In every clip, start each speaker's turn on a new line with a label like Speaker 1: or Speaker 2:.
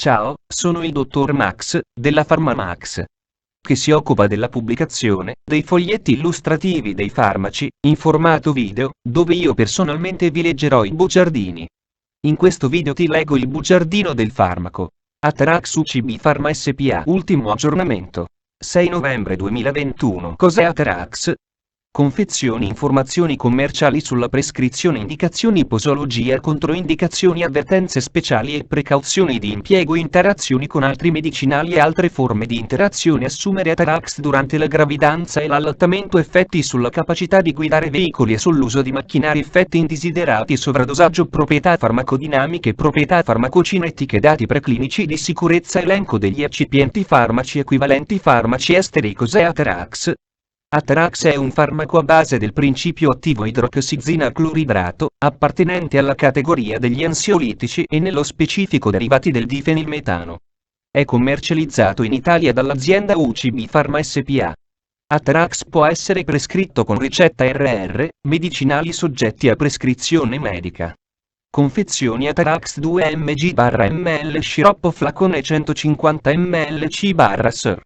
Speaker 1: Ciao, sono il dottor Max, della PharmaMax, che si occupa della pubblicazione dei foglietti illustrativi dei farmaci, in formato video, dove io personalmente vi leggerò i bugiardini. In questo video ti leggo il bugiardino del farmaco. Atarax UCB Pharma SPA. Ultimo aggiornamento. 6 novembre 2021. Cos'è Atarax? Confezioni, informazioni commerciali sulla prescrizione, indicazioni, posologia, controindicazioni, avvertenze speciali e precauzioni di impiego, interazioni con altri medicinali e altre forme di interazione. Assumere Atarax durante la gravidanza e l'allattamento, effetti sulla capacità di guidare veicoli e sull'uso di macchinari, effetti indesiderati, sovradosaggio, proprietà farmacodinamiche, proprietà farmacocinetiche, dati preclinici di sicurezza, elenco degli eccipienti farmaci, equivalenti farmaci esteri. Cos'è Atarax? Atarax è un farmaco a base del principio attivo idroxizina cloridrato, appartenente alla categoria degli ansiolitici e nello specifico derivati del difenilmetano. È commercializzato in Italia dall'azienda UCB Pharma SPA. Atarax può essere prescritto con ricetta RR, medicinali soggetti a prescrizione medica. Confezioni Atarax 2 mg/ml, sciroppo flacone 150 ml C/SR.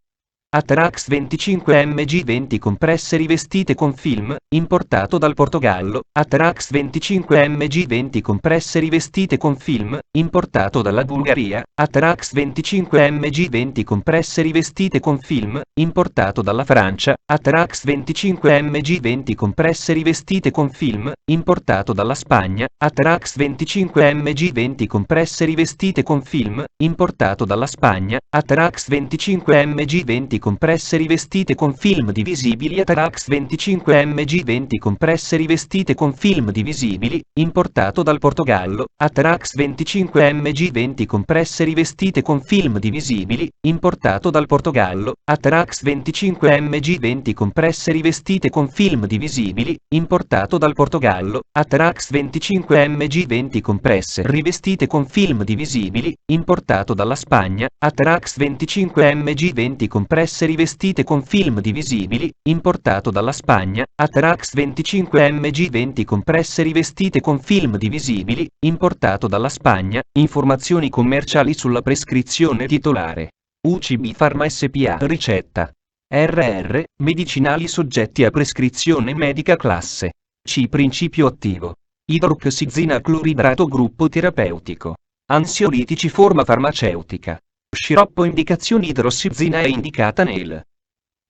Speaker 1: Atarax 25 mg 20 compresse rivestite con film, importato dal Portogallo. Atarax 25 mg 20 compresse rivestite con film, importato dalla Bulgaria. Atarax 25 mg 20 compresse rivestite con film, importato dalla Francia. Atarax 25 mg 20 compresse rivestite con film, importato dalla Spagna. Atarax 25 mg 20 compresse rivestite con film, importato dalla Spagna. Atarax 25 mg 20 compresse rivestite con film divisibili. Atarax 25 mg 20 compresse rivestite con film divisibili, importato dal Portogallo. Atarax 25 mg 20 compresse rivestite con film divisibili, importato dal Portogallo. Atarax 25 mg 20 compresse rivestite con film divisibili, importato dal Portogallo. Atarax 25 mg 20 compresse rivestite con film divisibili, importato dalla Spagna. Atarax 25 mg 20 compresse rivestite con film divisibili, importato dalla Spagna. Atarax 25 mg 20 compresse rivestite con film divisibili, importato dalla Spagna. Informazioni commerciali sulla prescrizione titolare. UCB Pharma SPA. Ricetta RR, medicinali soggetti a prescrizione medica classe C. Principio attivo idroxizina cloridrato, gruppo terapeutico. Ansiolitici, forma farmaceutica. Sciroppo, indicazioni: idroxizina è indicata nel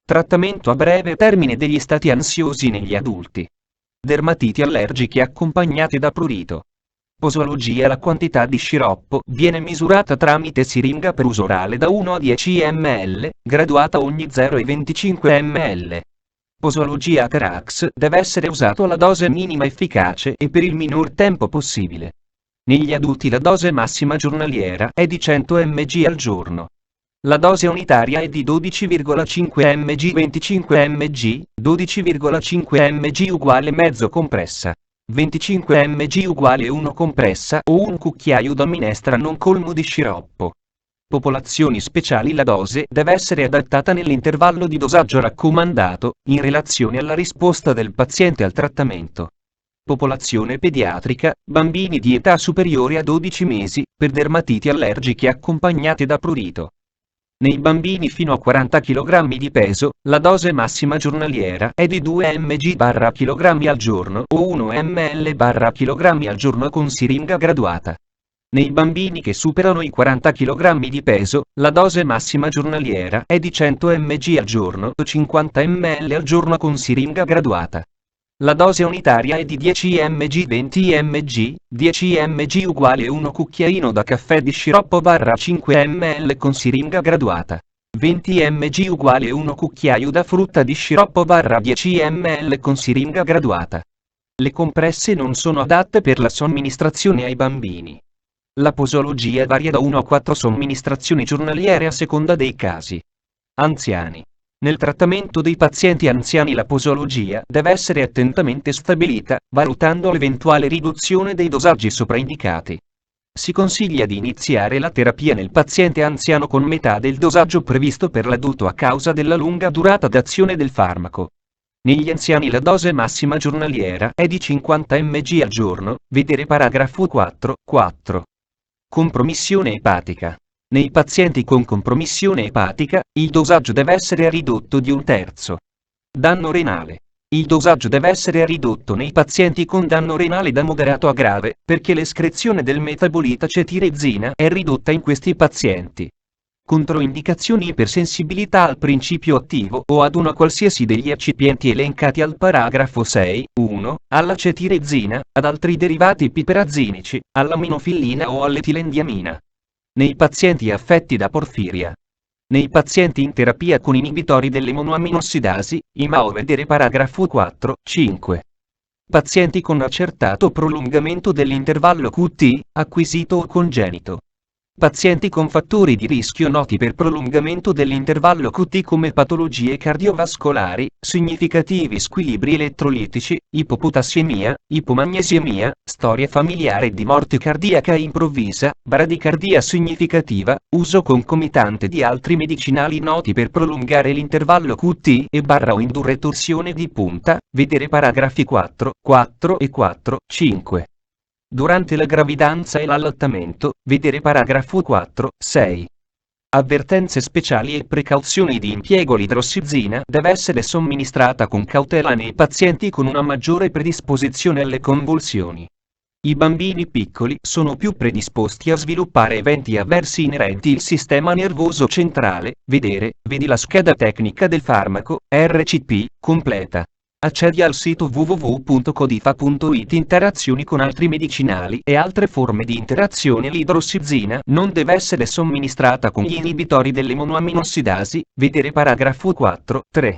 Speaker 1: trattamento a breve termine degli stati ansiosi negli adulti. Dermatiti allergiche accompagnate da prurito. Posologia: la quantità di sciroppo viene misurata tramite siringa per uso orale da 1 a 10 ml, graduata ogni 0,25 ml. Posologia: Atarax deve essere usato alla dose minima efficace e per il minor tempo possibile. Negli adulti la dose massima giornaliera è di 100 mg al giorno. La dose unitaria è di 12,5 mg 25 mg, 12,5 mg uguale mezzo compressa, 25 mg uguale 1 compressa o un cucchiaio da minestra non colmo di sciroppo. Popolazioni speciali: la dose deve essere adattata nell'intervallo di dosaggio raccomandato, in relazione alla risposta del paziente al trattamento. Popolazione pediatrica: bambini di età superiore a 12 mesi, per dermatiti allergiche accompagnate da prurito. Nei bambini fino a 40 kg di peso, la dose massima giornaliera è di 2 mg/kg al giorno o 1 ml/kg al giorno con siringa graduata. Nei bambini che superano i 40 kg di peso, la dose massima giornaliera è di 100 mg al giorno o 50 ml al giorno con siringa graduata. La dose unitaria è di 10 mg 20 mg, 10 mg uguale 1 cucchiaino da caffè di sciroppo/5 ml con siringa graduata. 20 mg uguale 1 cucchiaio da frutta di sciroppo/10 ml con siringa graduata. Le compresse non sono adatte per la somministrazione ai bambini. La posologia varia da 1 a 4 somministrazioni giornaliere a seconda dei casi. Anziani. Nel trattamento dei pazienti anziani la posologia deve essere attentamente stabilita, valutando l'eventuale riduzione dei dosaggi sopraindicati. Si consiglia di iniziare la terapia nel paziente anziano con metà del dosaggio previsto per l'adulto a causa della lunga durata d'azione del farmaco. Negli anziani la dose massima giornaliera è di 50 mg al giorno, vedere paragrafo 4. Compromissione epatica. Nei pazienti con compromissione epatica, il dosaggio deve essere ridotto di 1/3. Danno renale. Il dosaggio deve essere ridotto nei pazienti con danno renale da moderato a grave, perché l'escrezione del metabolita cetirezina è ridotta in questi pazienti. Controindicazioni: ipersensibilità al principio attivo o ad una qualsiasi degli eccipienti elencati al paragrafo 6.1, alla cetirezina, ad altri derivati piperazinici, alla minofillina o all'etilendiamina. Nei pazienti affetti da porfiria. Nei pazienti in terapia con inibitori delle monoaminoossidasi, IMAO, vedere paragrafo 4.5. Pazienti con accertato prolungamento dell'intervallo QT, acquisito o congenito. Pazienti con fattori di rischio noti per prolungamento dell'intervallo QT come patologie cardiovascolari, significativi squilibri elettrolitici, ipopotassiemia, ipomagnesiemia, storia familiare di morte cardiaca improvvisa, bradicardia significativa, uso concomitante di altri medicinali noti per prolungare l'intervallo QT o indurre torsione di punta, vedere paragrafi 4 e 4.5. Durante la gravidanza e l'allattamento, vedere paragrafo 4.6. Avvertenze speciali e precauzioni di impiego: l'idrossizina deve essere somministrata con cautela nei pazienti con una maggiore predisposizione alle convulsioni. I bambini piccoli sono più predisposti a sviluppare eventi avversi inerenti il sistema nervoso centrale, vedi la scheda tecnica del farmaco, RCP, completa. Accedi al sito www.codifa.it. Interazioni con altri medicinali e altre forme di interazione: l'idrossizina non deve essere somministrata con gli inibitori delle monoaminoossidasi, vedere paragrafo 4.3.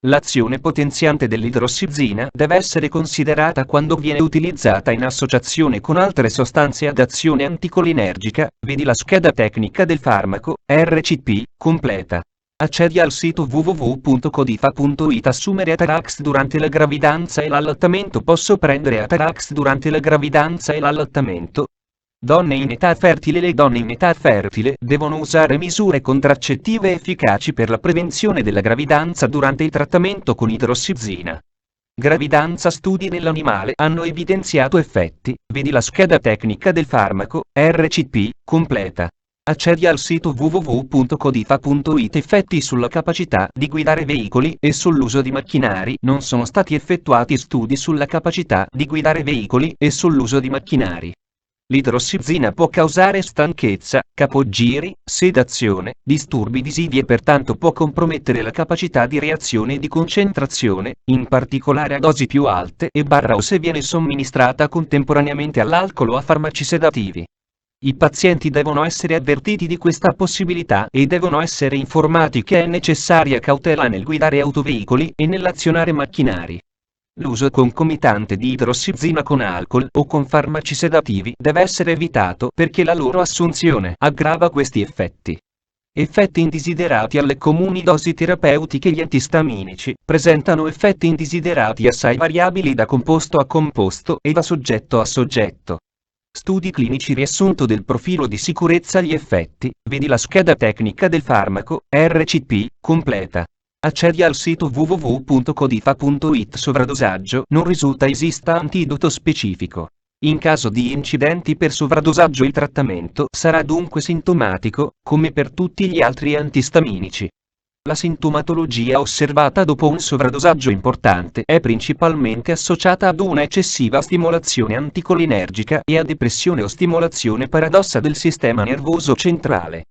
Speaker 1: L'azione potenziante dell'idrossizina deve essere considerata quando viene utilizzata in associazione con altre sostanze ad azione anticolinergica, vedi la scheda tecnica del farmaco, RCP, completa. Accedi al sito www.codifa.it. Assumere Atarax durante la gravidanza e l'allattamento. Posso prendere Atarax durante la gravidanza e l'allattamento? Donne in età fertile. Le donne in età fertile devono usare misure contraccettive efficaci per la prevenzione della gravidanza durante il trattamento con idrossizina. Gravidanza. Studi nell'animale hanno evidenziato effetti, vedi la scheda tecnica del farmaco, RCP, completa. Accedi al sito www.codifa.it. Effetti sulla capacità di guidare veicoli e sull'uso di macchinari. Non sono stati effettuati studi sulla capacità di guidare veicoli e sull'uso di macchinari. L'idrossizina può causare stanchezza, capogiri, sedazione, disturbi visivi e pertanto può compromettere la capacità di reazione e di concentrazione, in particolare a dosi più alte o se viene somministrata contemporaneamente all'alcol o a farmaci sedativi. I pazienti devono essere avvertiti di questa possibilità e devono essere informati che è necessaria cautela nel guidare autoveicoli e nell'azionare macchinari. L'uso concomitante di idrossizina con alcol o con farmaci sedativi deve essere evitato perché la loro assunzione aggrava questi effetti. Effetti indesiderati alle comuni dosi terapeutiche. Gli antistaminici presentano effetti indesiderati assai variabili da composto a composto e da soggetto a soggetto. Studi clinici. Riassunto del profilo di sicurezza. Gli effetti, vedi la scheda tecnica del farmaco, RCP, completa. Accedi al sito www.codifa.it. Sovradosaggio. Non risulta esista antidoto specifico. In caso di incidenti per sovradosaggio il trattamento sarà dunque sintomatico, come per tutti gli altri antistaminici. La sintomatologia osservata dopo un sovradosaggio importante è principalmente associata ad una eccessiva stimolazione anticolinergica e a depressione o stimolazione paradossa del sistema nervoso centrale.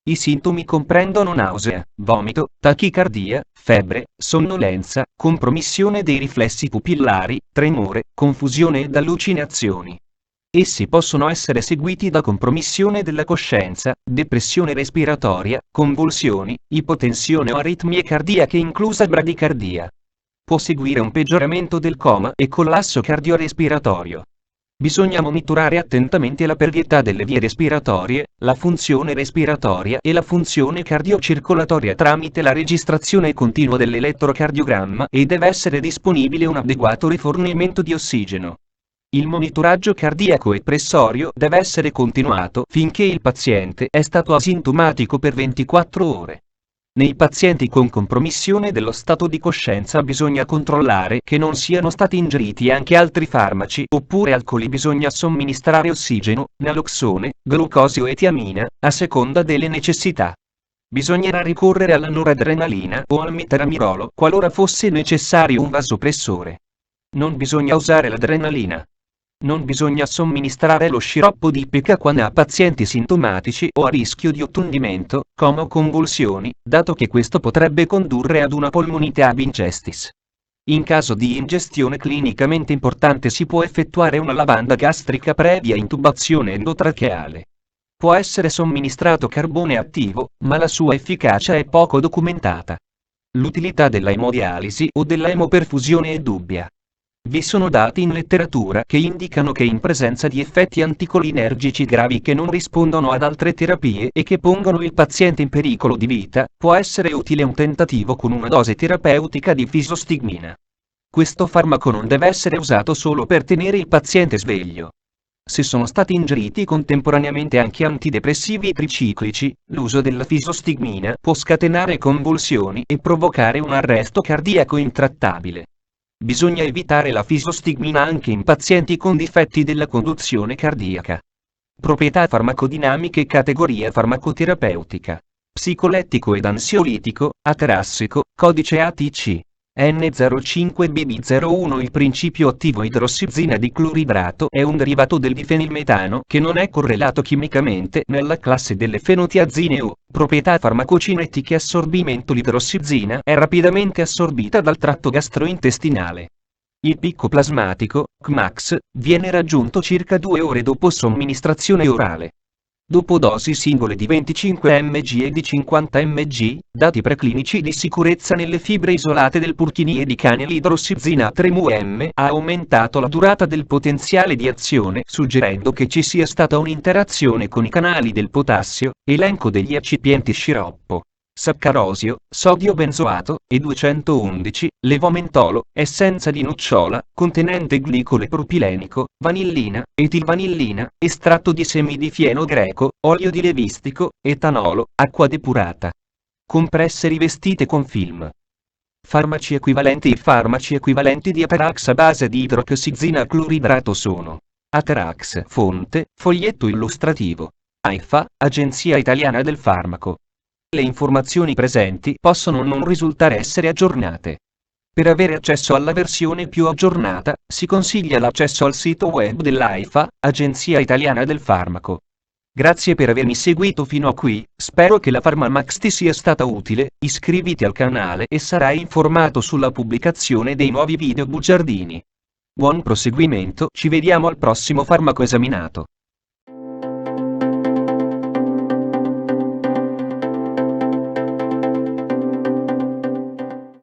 Speaker 1: I sintomi comprendono nausea, vomito, tachicardia, febbre, sonnolenza, compromissione dei riflessi pupillari, tremore, confusione ed allucinazioni. Essi possono essere seguiti da compromissione della coscienza, depressione respiratoria, convulsioni, ipotensione o aritmie cardiache inclusa bradicardia. Può seguire un peggioramento del coma e collasso cardiorespiratorio. Bisogna monitorare attentamente la pervietà delle vie respiratorie, la funzione respiratoria e la funzione cardiocircolatoria tramite la registrazione continua dell'elettrocardiogramma e deve essere disponibile un adeguato rifornimento di ossigeno. Il monitoraggio cardiaco e pressorio deve essere continuato finché il paziente è stato asintomatico per 24 ore. Nei pazienti con compromissione dello stato di coscienza bisogna controllare che non siano stati ingeriti anche altri farmaci oppure alcoli. Bisogna somministrare ossigeno, naloxone, glucosio e tiamina, a seconda delle necessità. Bisognerà ricorrere alla noradrenalina o al mitoramirolo qualora fosse necessario un vasopressore. Non bisogna usare l'adrenalina. Non bisogna somministrare lo sciroppo di Ipecacuan a pazienti sintomatici o a rischio di ottundimento, coma o convulsioni, dato che questo potrebbe condurre ad una polmonite ab ingestis. In caso di ingestione clinicamente importante si può effettuare una lavanda gastrica previa intubazione endotracheale. Può essere somministrato carbone attivo, ma la sua efficacia è poco documentata. L'utilità della emodialisi o della emoperfusione è dubbia. Vi sono dati in letteratura che indicano che in presenza di effetti anticolinergici gravi che non rispondono ad altre terapie e che pongono il paziente in pericolo di vita, può essere utile un tentativo con una dose terapeutica di fisostigmina. Questo farmaco non deve essere usato solo per tenere il paziente sveglio. Se sono stati ingeriti contemporaneamente anche antidepressivi triciclici, l'uso della fisostigmina può scatenare convulsioni e provocare un arresto cardiaco intrattabile. Bisogna evitare la fisostigmina anche in pazienti con difetti della conduzione cardiaca. Proprietà farmacodinamiche. Categoria farmacoterapeutica. Psicolettico ed ansiolitico, atarassico, codice ATC. N05BB01. Il principio attivo idrossizina di cloridrato è un derivato del difenilmetano che non è correlato chimicamente nella classe delle fenotiazine o. Proprietà farmacocinetiche. Assorbimento. L'idrossizina è rapidamente assorbita dal tratto gastrointestinale. Il picco plasmatico, Cmax, viene raggiunto circa 2 ore dopo somministrazione orale. Dopo dosi singole di 25 mg e di 50 mg, dati preclinici di sicurezza nelle fibre isolate del Purkinje di cane. L'idrossizina a 3 μm ha aumentato la durata del potenziale di azione, suggerendo che ci sia stata un'interazione con i canali del potassio. Elenco degli eccipienti: sciroppo, saccarosio, sodio benzoato, E211, levomentolo, essenza di nocciola, contenente glicole propilenico, vanillina, etilvanillina, estratto di semi di fieno greco, olio di levistico, etanolo, acqua depurata. Compresse rivestite con film. Farmaci equivalenti. I farmaci equivalenti di Atarax a base di idroxizina cloridrato sono: Atarax. Fonte, foglietto illustrativo. AIFA, Agenzia Italiana del Farmaco. Le informazioni presenti possono non risultare essere aggiornate. Per avere accesso alla versione più aggiornata, si consiglia l'accesso al sito web dell'AIFA, Agenzia Italiana del Farmaco. Grazie per avermi seguito fino a qui, spero che la PharmaMax ti sia stata utile. Iscriviti al canale e sarai informato sulla pubblicazione dei nuovi video bugiardini. Buon proseguimento, ci vediamo al prossimo farmaco esaminato.